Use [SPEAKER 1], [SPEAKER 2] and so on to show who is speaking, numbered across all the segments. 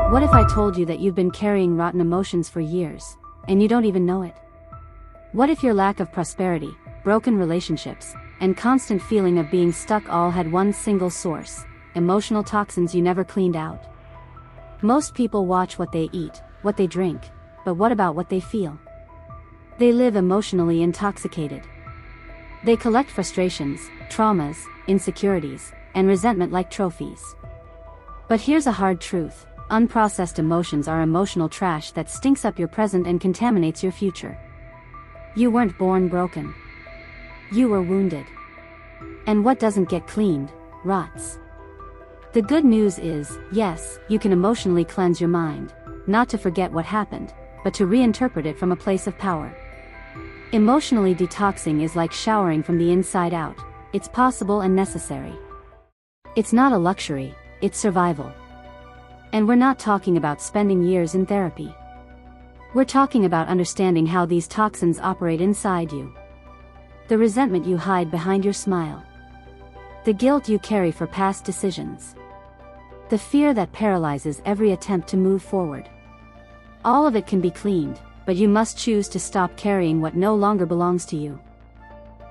[SPEAKER 1] What if I told you that you've been carrying rotten emotions for years, and you don't even know it? What if your lack of prosperity, broken relationships, and constant feeling of being stuck all had one single source: emotional toxins you never cleaned out? Most people watch what they eat, what they drink, but what about what they feel? They live emotionally intoxicated. They collect frustrations, traumas, insecurities, and resentment like trophies. But here's a hard truth: unprocessed emotions are emotional trash that stinks up your present and contaminates your future. You weren't born broken. You were wounded. And what doesn't get cleaned, rots. The good news is, yes, you can emotionally cleanse your mind, not to forget what happened, but to reinterpret it from a place of power. Emotionally detoxing is like showering from the inside out. It's possible and necessary. It's not a luxury, it's survival. And we're not talking about spending years in therapy. We're talking about understanding how these toxins operate inside you. The resentment you hide behind your smile. The guilt you carry for past decisions. The fear that paralyzes every attempt to move forward. All of it can be cleaned, but you must choose to stop carrying what no longer belongs to you.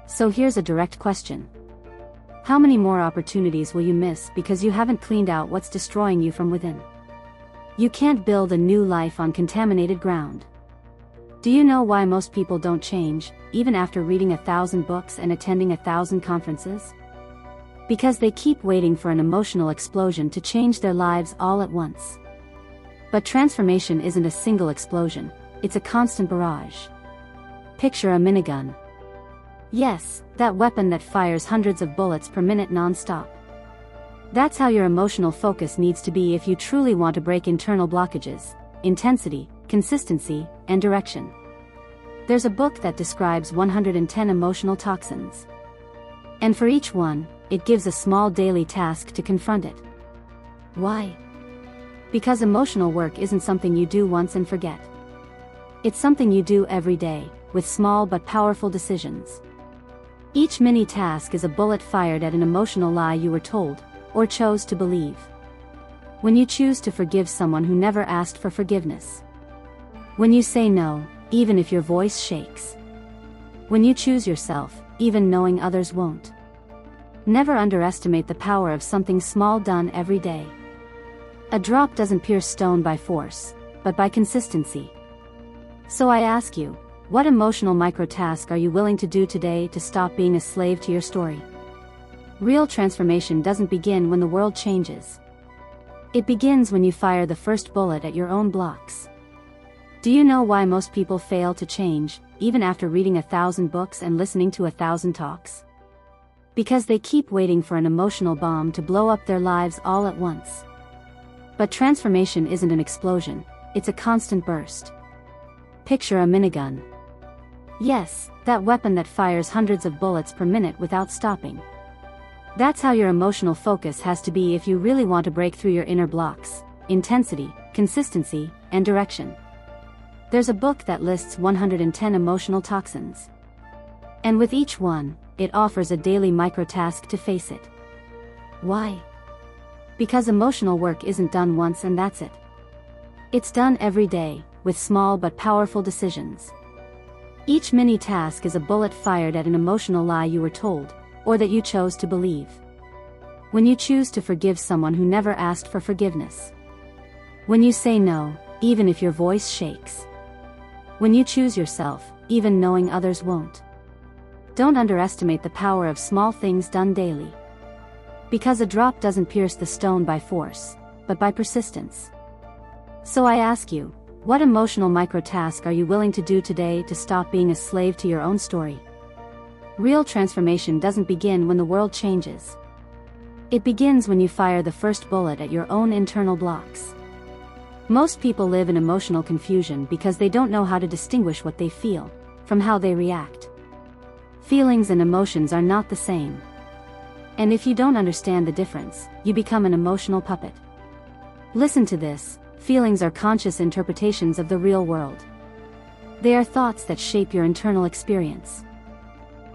[SPEAKER 1] So here's a direct question. How many more opportunities will you miss because you haven't cleaned out what's destroying you from within? You can't build a new life on contaminated ground. Do you know why most people don't change, even after reading 1,000 books and attending 1,000 conferences? Because they keep waiting for an emotional explosion to change their lives all at once. But transformation isn't a single explosion, it's a constant barrage. Picture a minigun. Yes, that weapon that fires hundreds of bullets per minute non-stop. That's how your emotional focus needs to be if you truly want to break internal blockages: intensity, consistency, and direction. There's a book that describes 110 emotional toxins. And for each one, it gives a small daily task to confront it. Why? Because emotional work isn't something you do once and forget. It's something you do every day, with small but powerful decisions. Each mini task is a bullet fired at an emotional lie you were told, or chose to believe. When you choose to forgive someone who never asked for forgiveness. When you say no, even if your voice shakes. When you choose yourself, even knowing others won't. Never underestimate the power of something small done every day. A drop doesn't pierce stone by force, but by consistency. So I ask you, what emotional microtask are you willing to do today to stop being a slave to your story? Real transformation doesn't begin when the world changes. It begins when you fire the first bullet at your own blocks. Do you know why most people fail to change, even after reading 1,000 books and listening to 1,000 talks? Because they keep waiting for an emotional bomb to blow up their lives all at once. But transformation isn't an explosion, it's a constant burst. Picture a minigun. Yes, that weapon that fires hundreds of bullets per minute without stopping. That's how your emotional focus has to be if you really want to break through your inner blocks: intensity, consistency, and direction. There's a book that lists 110 emotional toxins. And with each one, it offers a daily microtask to face it. Why? Because emotional work isn't done once and that's it. It's done every day, with small but powerful decisions. Each mini task is a bullet fired at an emotional lie you were told, or that you chose to believe. When you choose to forgive someone who never asked for forgiveness. When you say no, even if your voice shakes. When you choose yourself, even knowing others won't. Don't underestimate the power of small things done daily. Because a drop doesn't pierce the stone by force, but by persistence. So I ask you, what emotional microtask are you willing to do today to stop being a slave to your own story? Real transformation doesn't begin when the world changes. It begins when you fire the first bullet at your own internal blocks. Most people live in emotional confusion because they don't know how to distinguish what they feel from how they react. Feelings and emotions are not the same. And if you don't understand the difference, you become an emotional puppet. Listen to this: feelings are conscious interpretations of the real world. They are thoughts that shape your internal experience.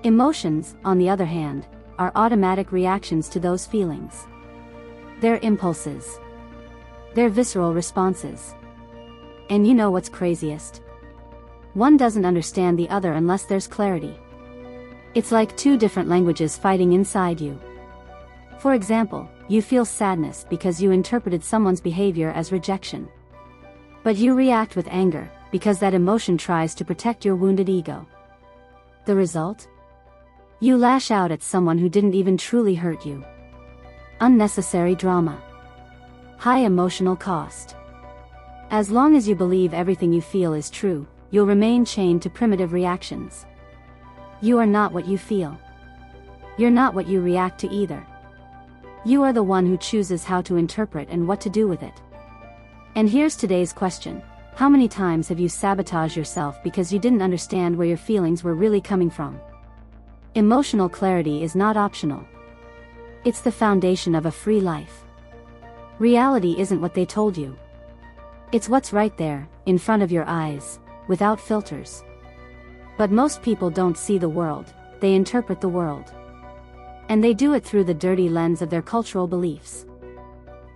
[SPEAKER 1] Emotions, on the other hand, are automatic reactions to those feelings. They're impulses. They're visceral responses. And you know what's craziest? One doesn't understand the other unless there's clarity. It's like two different languages fighting inside you. For example, you feel sadness because you interpreted someone's behavior as rejection. But you react with anger, because that emotion tries to protect your wounded ego. The result? You lash out at someone who didn't even truly hurt you. Unnecessary drama. High emotional cost. As long as you believe everything you feel is true, you'll remain chained to primitive reactions. You are not what you feel. You're not what you react to either. You are the one who chooses how to interpret and what to do with it. And here's today's question. How many times have you sabotaged yourself because you didn't understand where your feelings were really coming from? Emotional clarity is not optional. It's the foundation of a free life. Reality isn't what they told you. It's what's right there, in front of your eyes, without filters. But most people don't see the world, they interpret the world. And they do it through the dirty lens of their cultural beliefs.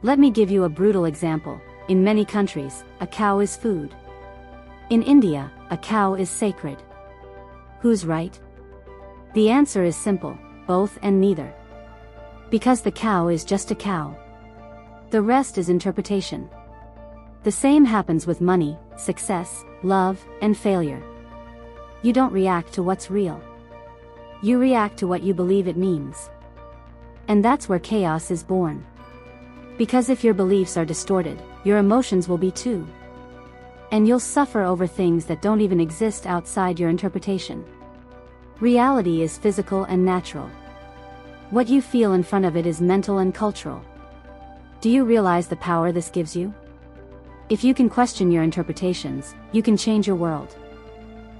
[SPEAKER 1] Let me give you a brutal example. In many countries, a cow is food. In India, a cow is sacred. Who's right? The answer is simple, both and neither. Because the cow is just a cow. The rest is interpretation. The same happens with money, success, love, and failure. You don't react to what's real. You react to what you believe it means. And that's where chaos is born. Because if your beliefs are distorted, your emotions will be too. And you'll suffer over things that don't even exist outside your interpretation. Reality is physical and natural. What you feel in front of it is mental and cultural. Do you realize the power this gives you? If you can question your interpretations, you can change your world.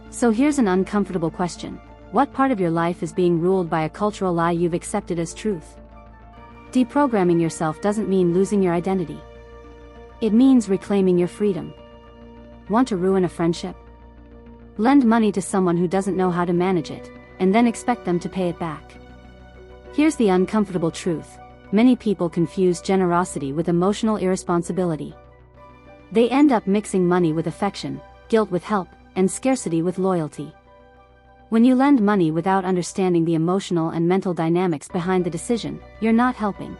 [SPEAKER 1] So here's an uncomfortable question. What part of your life is being ruled by a cultural lie you've accepted as truth? Deprogramming yourself doesn't mean losing your identity. It means reclaiming your freedom. Want to ruin a friendship? Lend money to someone who doesn't know how to manage it, and then expect them to pay it back. Here's the uncomfortable truth. Many people confuse generosity with emotional irresponsibility. They end up mixing money with affection, guilt with help, and scarcity with loyalty. When you lend money without understanding the emotional and mental dynamics behind the decision, you're not helping.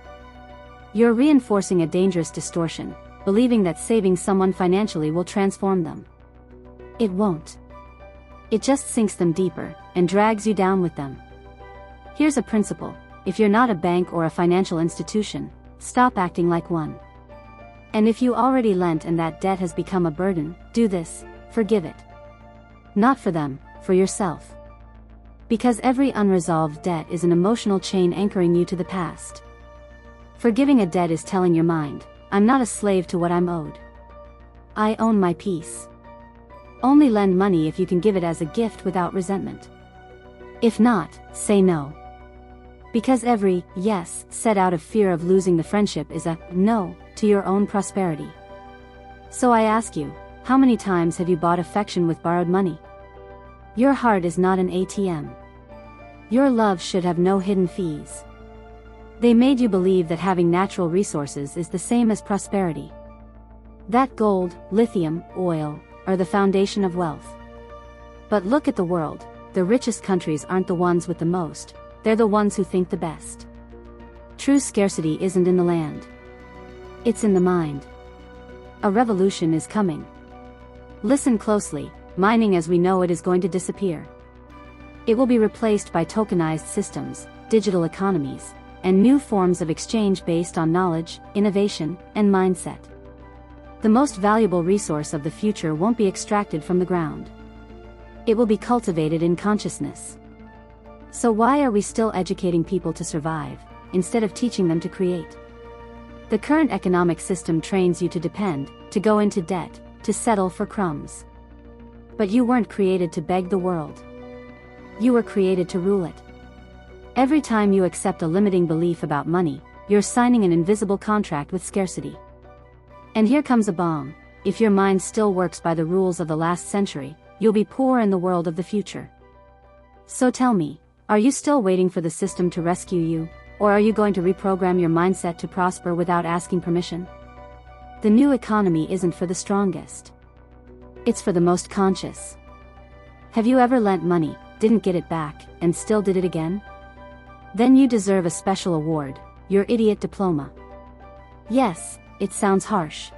[SPEAKER 1] You're reinforcing a dangerous distortion, believing that saving someone financially will transform them. It won't. It just sinks them deeper, and drags you down with them. Here's a principle. If you're not a bank or a financial institution, stop acting like one. And if you already lent and that debt has become a burden, do this, forgive it. Not for them, for yourself. Because every unresolved debt is an emotional chain anchoring you to the past. Forgiving a debt is telling your mind, I'm not a slave to what I'm owed. I own my peace. Only lend money if you can give it as a gift without resentment. If not, say no. Because every yes said out of fear of losing the friendship is a no to your own prosperity. So I ask you, how many times have you bought affection with borrowed money? Your heart is not an ATM. Your love should have no hidden fees. They made you believe that having natural resources is the same as prosperity. That gold, lithium, oil, are the foundation of wealth. But look at the world, the richest countries aren't the ones with the most, they're the ones who think the best. True scarcity isn't in the land. It's in the mind. A revolution is coming. Listen closely, mining as we know it is going to disappear. It will be replaced by tokenized systems, digital economies, and new forms of exchange based on knowledge, innovation, and mindset. The most valuable resource of the future won't be extracted from the ground. It will be cultivated in consciousness. So why are we still educating people to survive, instead of teaching them to create? The current economic system trains you to depend, to go into debt, to settle for crumbs. But you weren't created to beg the world. You were created to rule it. Every time you accept a limiting belief about money, you're signing an invisible contract with scarcity. And here comes a bomb. If your mind still works by the rules of the last century, you'll be poor in the world of the future. So tell me, are you still waiting for the system to rescue you, or are you going to reprogram your mindset to prosper without asking permission? The new economy isn't for the strongest. It's for the most conscious. Have you ever lent money, didn't get it back, and still did it again? Then you deserve a special award, your idiot diploma. Yes, it sounds harsh.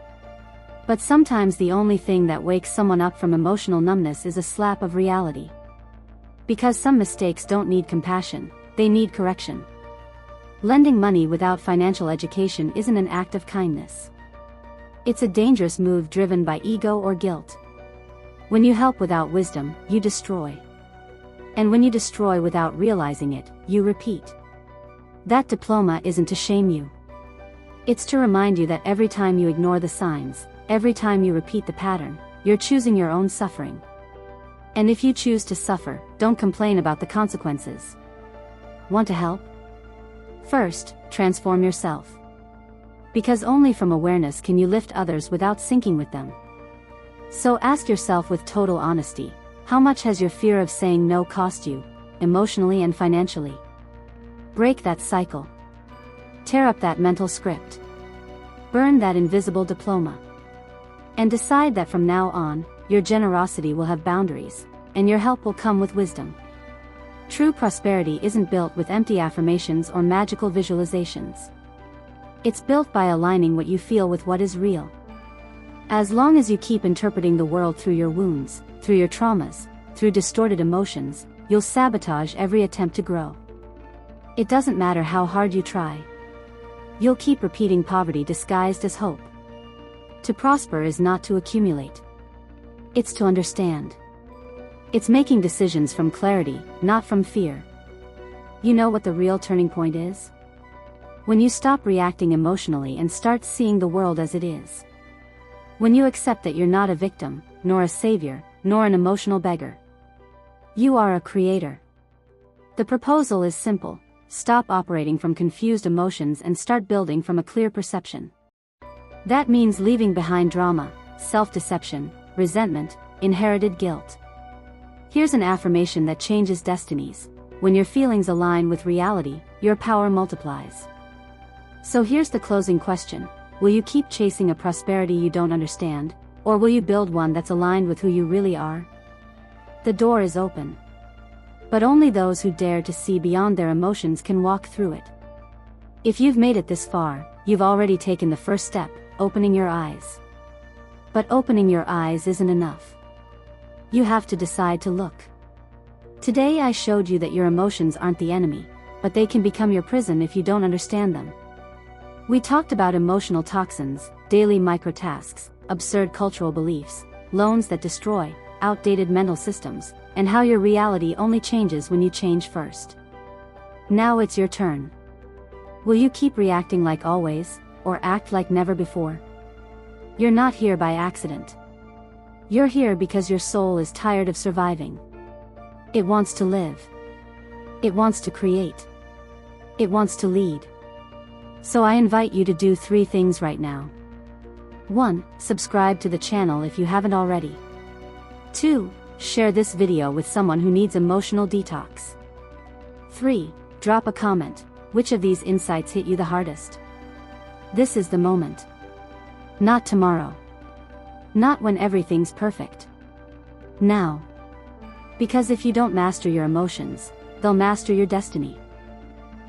[SPEAKER 1] But sometimes the only thing that wakes someone up from emotional numbness is a slap of reality. Because some mistakes don't need compassion, they need correction. Lending money without financial education isn't an act of kindness. It's a dangerous move driven by ego or guilt. When you help without wisdom, you destroy. And when you destroy without realizing it, you repeat. That diploma isn't to shame you. It's to remind you that every time you ignore the signs, every time you repeat the pattern, you're choosing your own suffering. And if you choose to suffer, don't complain about the consequences. Want to help? First, transform yourself. Because only from awareness can you lift others without sinking with them. So ask yourself with total honesty, how much has your fear of saying no cost you, emotionally and financially? Break that cycle. Tear up that mental script. Burn that invisible diploma. And decide that from now on, your generosity will have boundaries, and your help will come with wisdom. True prosperity isn't built with empty affirmations or magical visualizations. It's built by aligning what you feel with what is real. As long as you keep interpreting the world through your wounds, through your traumas, through distorted emotions, you'll sabotage every attempt to grow. It doesn't matter how hard you try. You'll keep repeating poverty disguised as hope. To prosper is not to accumulate. It's to understand. It's making decisions from clarity, not from fear. You know what the real turning point is? When you stop reacting emotionally and start seeing the world as it is. When you accept that you're not a victim, nor a savior, nor an emotional beggar. You are a creator. The proposal is simple: stop operating from confused emotions and start building from a clear perception. That means leaving behind drama, self-deception, resentment, inherited guilt. Here's an affirmation that changes destinies. When your feelings align with reality, your power multiplies. So here's the closing question. Will you keep chasing a prosperity you don't understand, or will you build one that's aligned with who you really are? The door is open. But only those who dare to see beyond their emotions can walk through it. If you've made it this far, you've already taken the first step, opening your eyes. But opening your eyes isn't enough. You have to decide to look. Today I showed you that your emotions aren't the enemy, but they can become your prison if you don't understand them. We talked about emotional toxins, daily microtasks, absurd cultural beliefs, loans that destroy, outdated mental systems, and how your reality only changes when you change first. Now it's your turn. Will you keep reacting like always, or act like never before? You're not here by accident. You're here because your soul is tired of surviving. It wants to live. It wants to create. It wants to lead. So I invite you to do 3 things right now. 1. Subscribe to the channel if you haven't already. 2. Share this video with someone who needs emotional detox. 3. Drop a comment. Which of these insights hit you the hardest? This is the moment. Not tomorrow. Not when everything's perfect. Now. Because if you don't master your emotions, they'll master your destiny.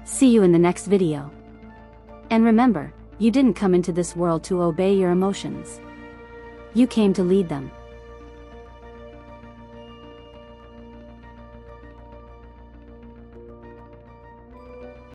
[SPEAKER 1] See you in the next video. And remember, you didn't come into this world to obey your emotions. You came to lead them.